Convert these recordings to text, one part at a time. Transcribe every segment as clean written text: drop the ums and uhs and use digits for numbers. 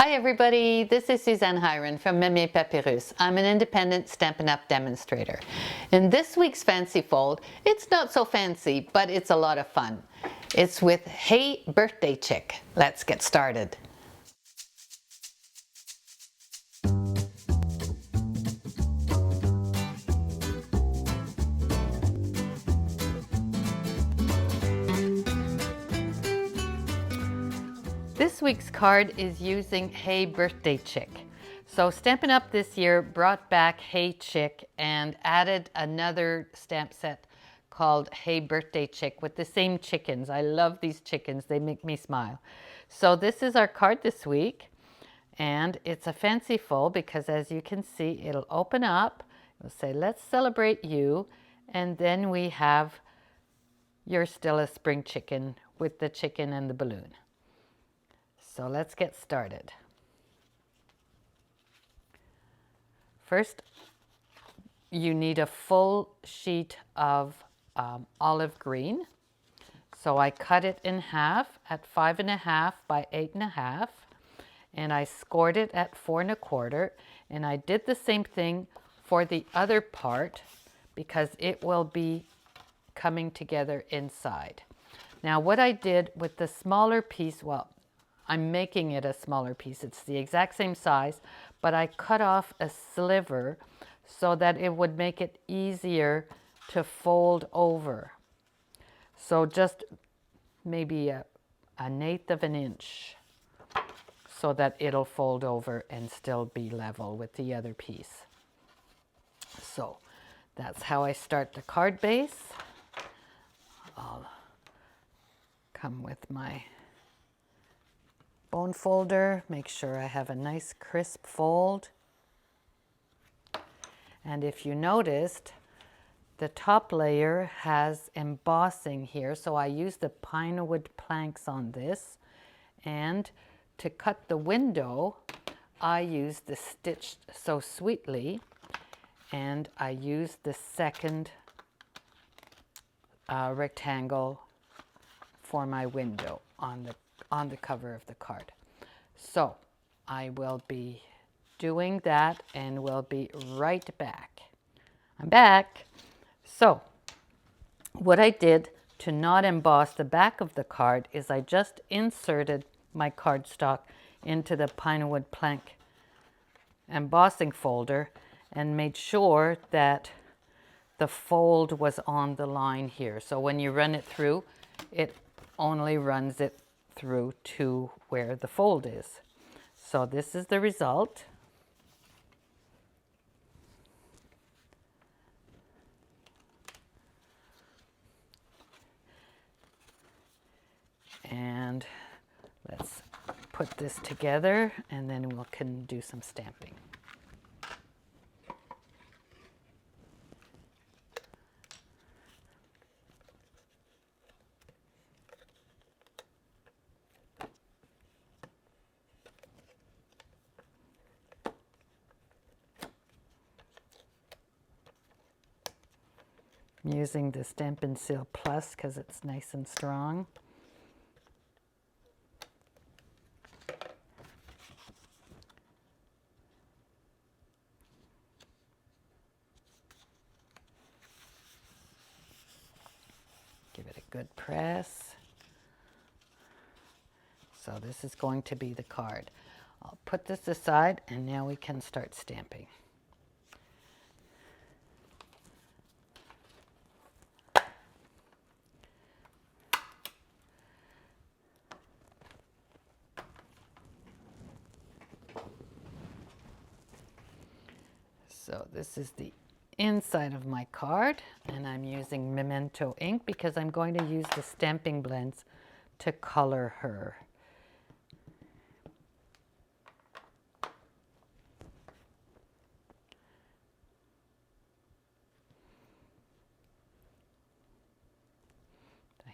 Hi everybody, this is Suzanne Hiron from Meme Papyrus. I'm an independent Stampin' Up! Demonstrator. In this week's Fancy Fold, it's not so fancy, but it's a lot of fun. It's with Hey Birthday Chick. Let's get started. This week's card is using Hey Birthday Chick. So Stampin' Up! This year brought back Hey Chick and added another stamp set called Hey Birthday Chick with the same chickens. I love these chickens, they make me smile. So this is our card this week, and it's a fancy fold because as you can see, it'll open up, it'll say, let's celebrate you, and then we have You're Still a Spring Chicken with the chicken and the balloon. So let's get started. First, you need a full sheet of olive green. So I cut it in half at 5.5 by 8.5, and I scored it at 4.25. And I did the same thing for the other part because it will be coming together inside. Now what I did with the smaller piece, well, I'm making it a smaller piece. It's the exact same size, but I cut off a sliver so that it would make it easier to fold over. So just maybe an eighth of an inch so that it'll fold over and still be level with the other piece. So that's how I start the card base. I'll come with my bone folder, make sure I have a nice crisp fold. And if you noticed, the top layer has embossing here, so I used the pine wood planks on this. And to cut the window, I used the Stitched So Sweetly, and I used the second rectangle for my window on the cover of the card. So I will be doing that and we'll be right back. I'm back. So what I did to not emboss the back of the card is I just inserted my cardstock into the pine wood plank embossing folder and made sure that the fold was on the line here. So when you run it through, it only runs it through to where the fold is. So this is the result. And let's put this together and then we can do some stamping. I'm using the Stampin' Seal Plus because it's nice and strong. Give it a good press. So this is going to be the card. I'll put this aside and now we can start stamping. So this is the inside of my card, and I'm using Memento ink because I'm going to use the stamping blends to color her.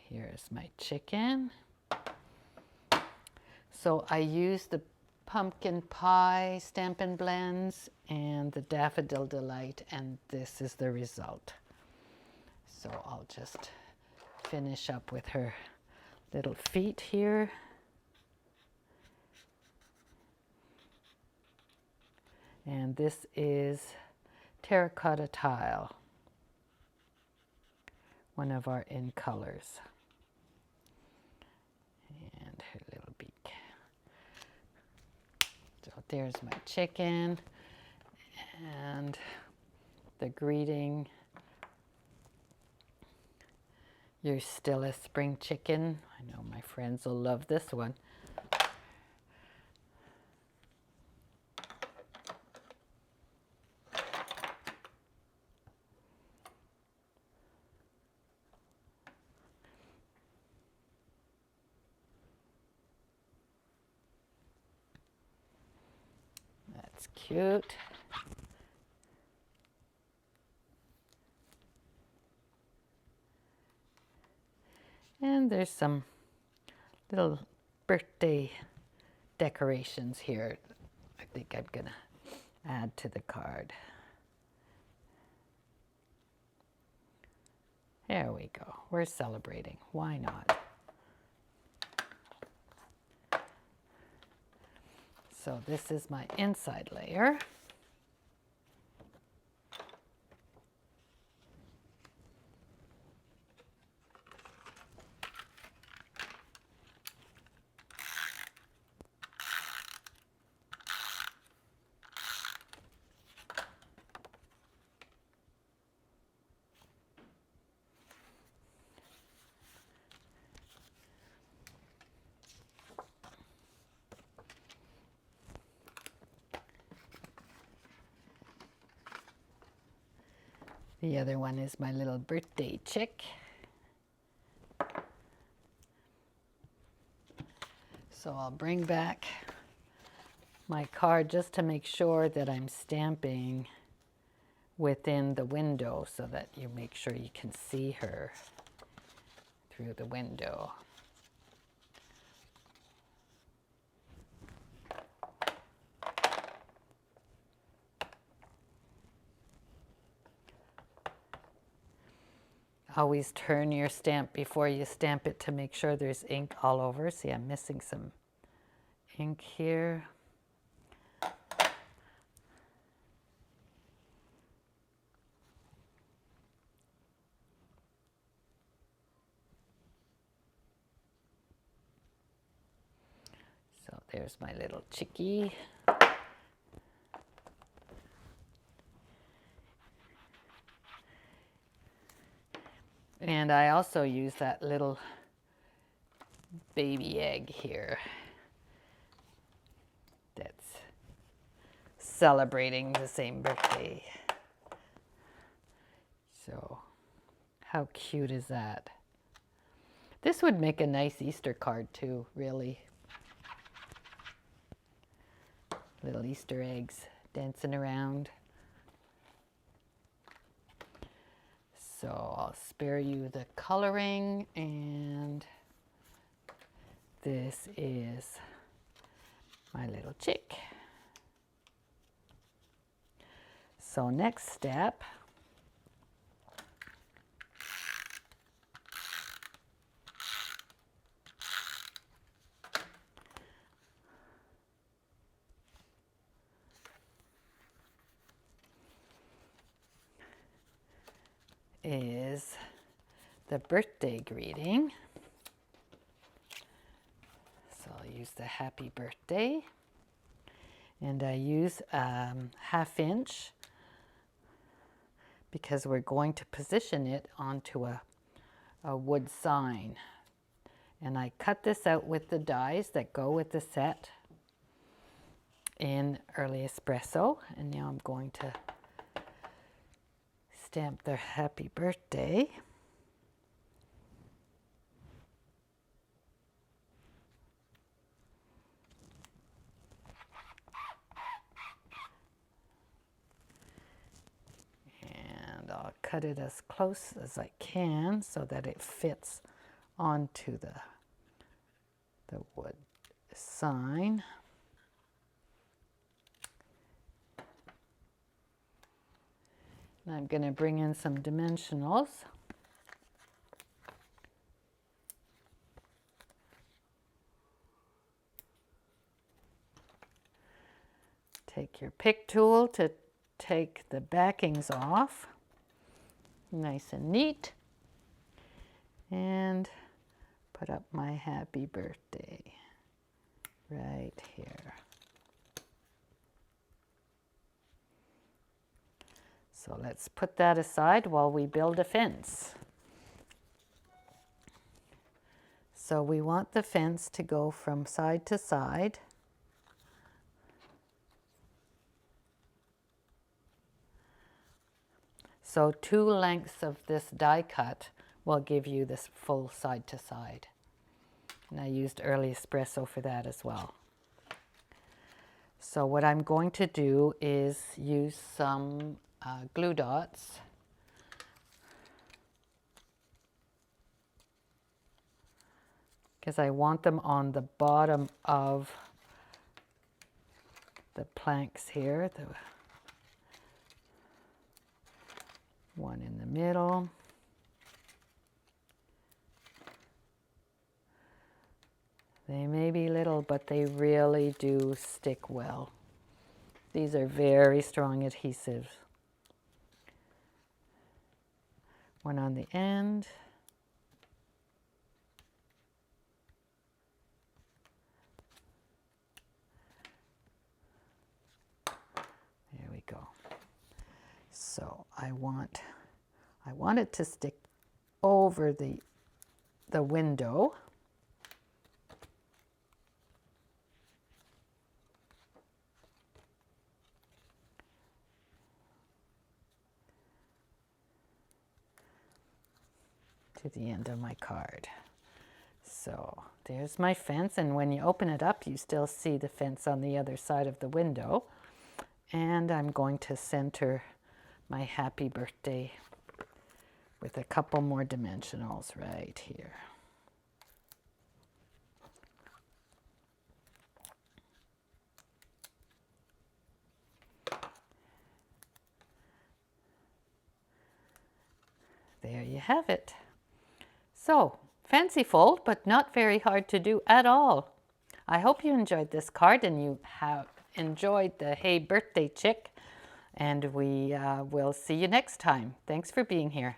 Here is my chicken. So I used the pumpkin pie Stampin' Blends and the Daffodil Delight, and this is the result. So I'll just finish up with her little feet here. And this is terracotta tile, one of our in colors. And her little beak. So there's my chicken and the greeting. You're still a spring chicken. I know my friends will love this one. That's cute. And there's some little birthday decorations here. I think I'm gonna add to the card. There we go. We're celebrating. Why not? So this is my inside layer. The other one is my little birthday chick. So I'll bring back my card just to make sure that I'm stamping within the window so that you make sure you can see her through the window. Always turn your stamp before you stamp it to make sure there's ink all over. See, I'm missing some ink here. So there's my little chickie. And I also use that little baby egg here that's celebrating the same birthday. So how cute is that? This would make a nice Easter card too, really. Little Easter eggs dancing around. So I'll spare you the coloring, and this is my little chick. So next step, is the birthday greeting. So I'll use the happy birthday, and I use 1/2 inch because we're going to position it onto a wood sign. And I cut this out with the dies that go with the set in Early Espresso, and now I'm going to stamp their happy birthday. And I'll cut it as close as I can so that it fits onto the wood sign. And I'm going to bring in some dimensionals. Take your pick tool to take the backings off. Nice and neat. And put up my happy birthday right here. So let's put that aside while we build a fence. So we want the fence to go from side to side. So 2 lengths of this die cut will give you this full side to side. And I used early espresso for that as well. So what I'm going to do is use some glue dots. Because I want them on the bottom of the planks here. The one in the middle. They may be little, but they really do stick well. These are very strong adhesives. One on the end. There we go. So I want it to stick over the window. To the end of my card. So there's my fence, and when you open it up you still see the fence on the other side of the window. And I'm going to center my happy birthday with a couple more dimensionals right here. There you have it. So, fanciful, but not very hard to do at all. I hope you enjoyed this card and you have enjoyed the Hey Birthday Chick, and we will see you next time. Thanks for being here.